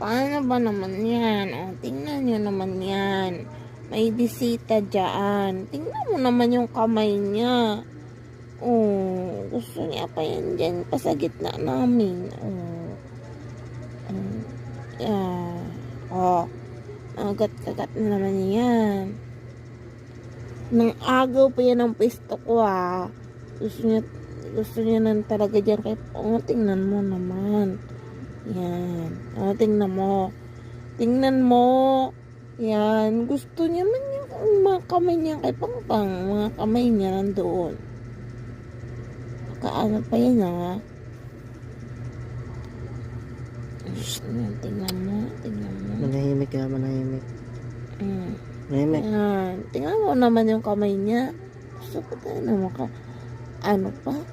Paano ba naman yan? O, tingnan nyo naman yan. May bisita dyan. Tingnan mo naman yung kamay niya. Oh, gusto niya pa yan dyan pa sa gitna namin. Oh. Yan. Oh. Agat-kagat na naman yan. Nang agaw pa yan ang pisto ko ah. Gusto niya nang talaga dyan kay oh, tingnan mo naman. Yan. Oh, tingnan mo. Tingnan mo. Yan. Gusto niya man yung mga kamay niya kay Pangpang. Mga kamay niya nandoon. Kaano pa yan ha. Tingnan mo. Tingnan mo. Manahimik ka, manahimik. Manahimik. Yan. Tingnan mo naman yung kamay niya. Gusto ko tayo naman ka. Ano pa?